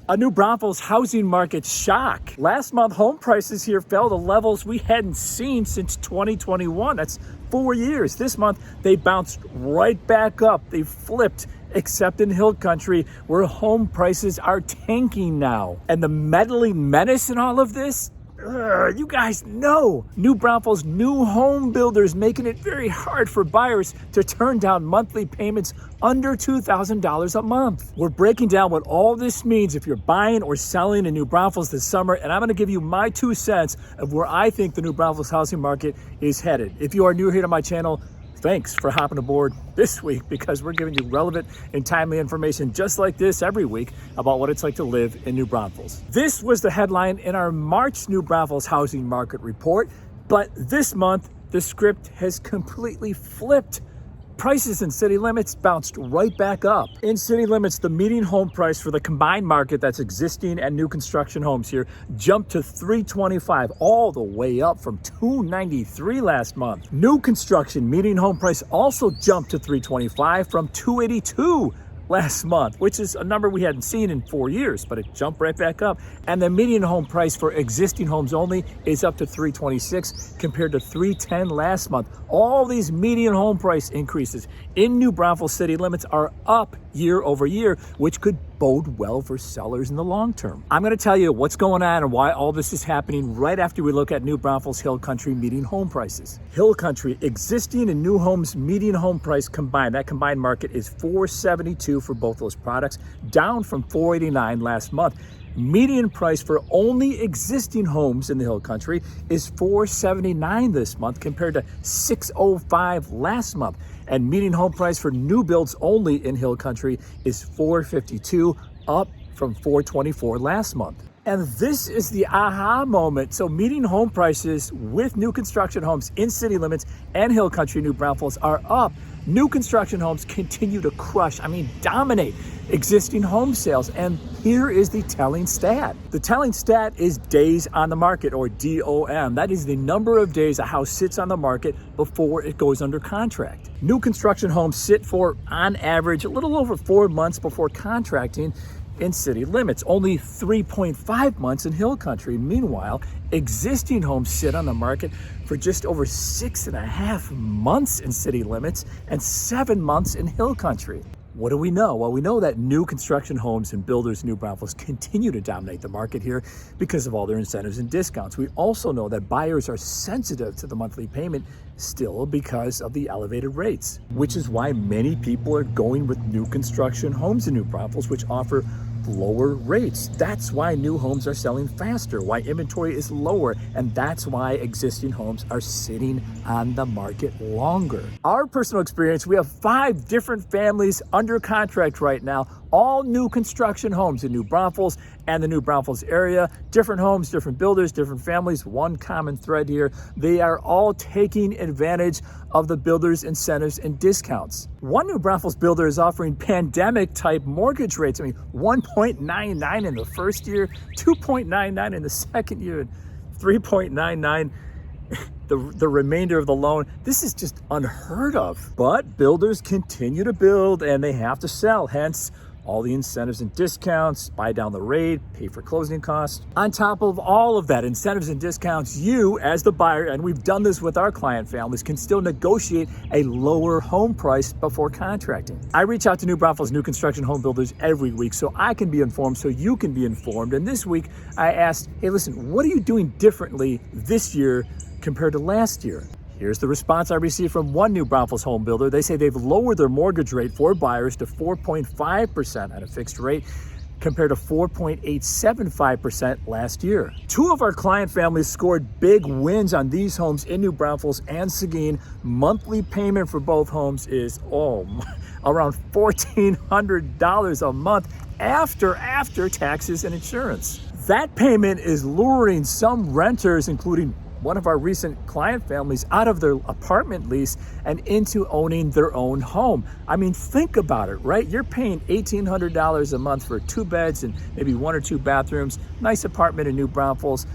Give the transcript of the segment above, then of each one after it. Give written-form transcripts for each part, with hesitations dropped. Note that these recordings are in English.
A New Braunfels housing market shock. Last month, home prices here fell to levels we hadn't seen since 2021. That's 4 years. This month, they bounced right back up. They flipped, except in Hill Country, where home prices are tanking now. And the meddling menace in all of this? You guys know. New Braunfels new home builders making it very hard for buyers to turn down monthly payments under $2,000 a month. We're breaking down what all this means if you're buying or selling in New Braunfels this summer, and I'm going to give you my 2 cents of where I think the New Braunfels housing market is headed. If you are new here to my channel, thanks for hopping aboard this week, because we're giving you relevant and timely information just like this every week about what it's like to live in New Braunfels. This was the headline in our March New Braunfels housing market report, but this month the script has completely flipped. Prices in city limits bounced right back up. In city limits, the median home price for the combined market, that's existing and new construction homes here, jumped to $325, all the way up from $293 last month. New construction median home price also jumped to $325 from $282 last month, which is a number we hadn't seen in 4 years, but it jumped right back up. And the median home price for existing homes only is up to $326 compared to $310 last month. All these median home price increases in New Braunfels city limits are up year over year, which could bode well for sellers in the long term. I'm going to tell you what's going on and why all this is happening right after we look at New Braunfels Hill Country median home prices. Hill Country existing and new homes median home price combined, that combined market is $472 for both those products, down from $489 last month. Median price for only existing homes in the Hill Country is $479 this month compared to $605 last month. And median home price for new builds only in Hill Country is $452, up from $424 last month. And this is the aha moment. So median home prices with new construction homes in city limits and Hill Country New Braunfels are up. New construction homes continue to crush, dominate existing home sales. And here is the telling stat. The telling stat is days on the market, or DOM. That is the number of days a house sits on the market before it goes under contract. New construction homes sit for, on average, a little over 4 months before contracting in city limits, only 3.5 months in Hill Country. Meanwhile, existing homes sit on the market for just over 6.5 months in city limits and 7 months in Hill Country. What do we know? Well, we know that new construction homes and builders in New Braunfels continue to dominate the market here because of all their incentives and discounts. We also know that buyers are sensitive to the monthly payment still because of the elevated rates, which is why many people are going with new construction homes in New Braunfels, which offer lower rates. That's why new homes are selling faster, why inventory is lower, and that's why existing homes are sitting on the market longer. Our personal experience, we have 5 different families under contract right now, all new construction homes in New Braunfels and the New Braunfels area. Different homes, different builders, different families. One common thread here: they are all taking advantage of the builders' incentives and discounts. One New Braunfels builder is offering pandemic-type mortgage rates. 1.99 in the first year, 2.99 in the second year, and 3.99 the remainder of the loan. This is just unheard of. But builders continue to build and they have to sell, hence all the incentives and discounts, buy down the rate, pay for closing costs. On top of all of that, incentives and discounts, you as the buyer, and we've done this with our client families, can still negotiate a lower home price before contracting. I reach out to New Braunfels new construction home builders every week so I can be informed, so you can be informed. And this week I asked, hey, listen, what are you doing differently this year compared to last year? Here's the response I received from one New Braunfels home builder. They say they've lowered their mortgage rate for buyers to 4.5% at a fixed rate compared to 4.875% last year. 2 of our client families scored big wins on these homes in New Braunfels and Seguin. Monthly payment for both homes is around $1,400 a month after taxes and insurance. That payment is luring some renters, including one of our recent client families, out of their apartment lease and into owning their own home. Think about it, right? You're paying $1,800 a month for 2 beds and maybe 1 or 2 bathrooms, nice apartment in New Braunfels,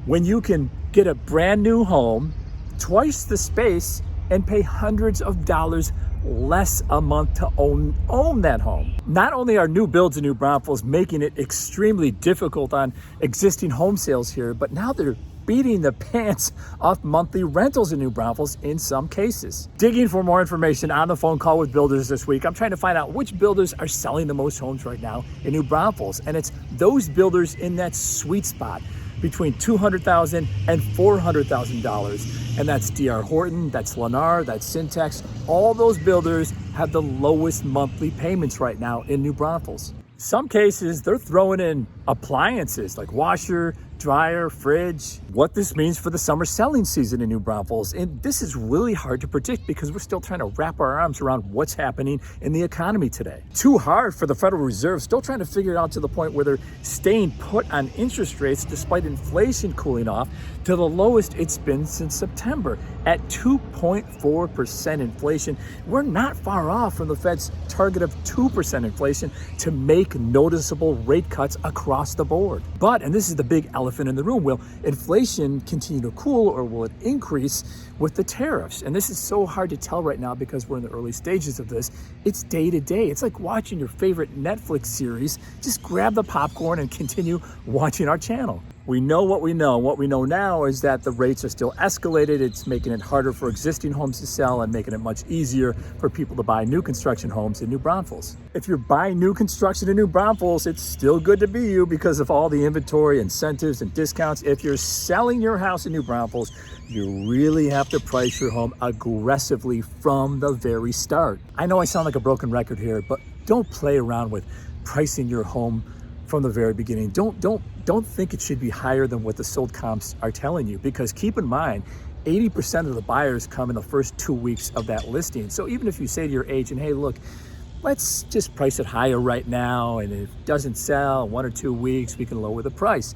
when you can get a brand new home, twice the space, and pay hundreds of dollars less a month to own that home. Not only are new builds in New Braunfels making it extremely difficult on existing home sales here, but now they're beating the pants off monthly rentals in New Braunfels in some cases. Digging for more information on the phone call with builders this week, I'm trying to find out which builders are selling the most homes right now in New Braunfels. And it's those builders in that sweet spot between $200,000 and $400,000. And that's D.R. Horton, that's Lennar, that's Syntax. All those builders have the lowest monthly payments right now in New Braunfels. Some cases, they're throwing in appliances like washer, dryer, fridge. What this means for the summer selling season in New Braunfels, and this is really hard to predict because we're still trying to wrap our arms around what's happening in the economy today. Too hard for the Federal Reserve, still trying to figure it out to the point where they're staying put on interest rates despite inflation cooling off to the lowest it's been since September at 2.4% inflation. We're not far off from the Fed's target of 2% inflation to make noticeable rate cuts across the board. But, and this is the big elephant in the room, will inflation continue to cool or will it increase with the tariffs? And this is so hard to tell right now because we're in the early stages of this. It's day to day. It's like watching your favorite Netflix series. Just grab the popcorn and continue watching our channel. We know what we know. What we know now is that the rates are still escalated. It's making it harder for existing homes to sell and making it much easier for people to buy new construction homes in New Braunfels. If you're buying new construction in New Braunfels, it's still good to be you because of all the inventory, incentives, and discounts. If you're selling your house in New Braunfels, you really have to price your home aggressively from the very start. I know I sound like a broken record here, but don't play around with pricing your home from the very beginning. Don't think it should be higher than what the sold comps are telling you, because keep in mind, 80% of the buyers come in the first 2 weeks of that listing. So even if you say to your agent, hey, look, let's just price it higher right now, and if it doesn't sell in 1 or 2 weeks, we can lower the price.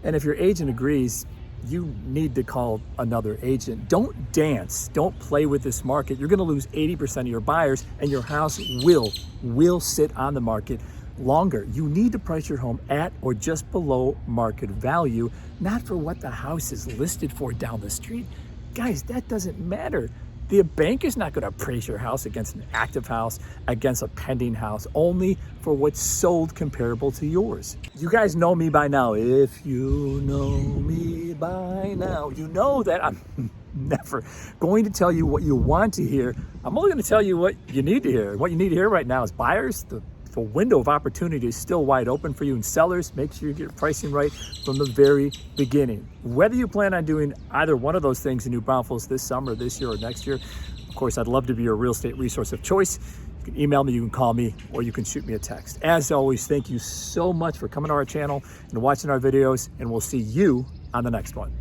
And if your agent agrees, you need to call another agent. Don't dance, don't play with this market. You're gonna lose 80% of your buyers, and your house will sit on the market longer. You need to price your home at or just below market value, not for what the house is listed for down the street. Guys, that doesn't matter. The bank is not going to appraise your house against an active house, against a pending house, only for what's sold comparable to yours. You guys know me by now. If you know me by now, you know that I'm never going to tell you what you want to hear. I'm only going to tell you what you need to hear. What you need to hear right now is buyers, the window of opportunity is still wide open for you, and sellers, make sure you get your pricing right from the very beginning. Whether you plan on doing either one of those things in New Braunfels this summer, this year, or next year, of course, I'd love to be your real estate resource of choice. You can email me, you can call me, or you can shoot me a text. As always, thank you so much for coming to our channel and watching our videos, and we'll see you on the next one.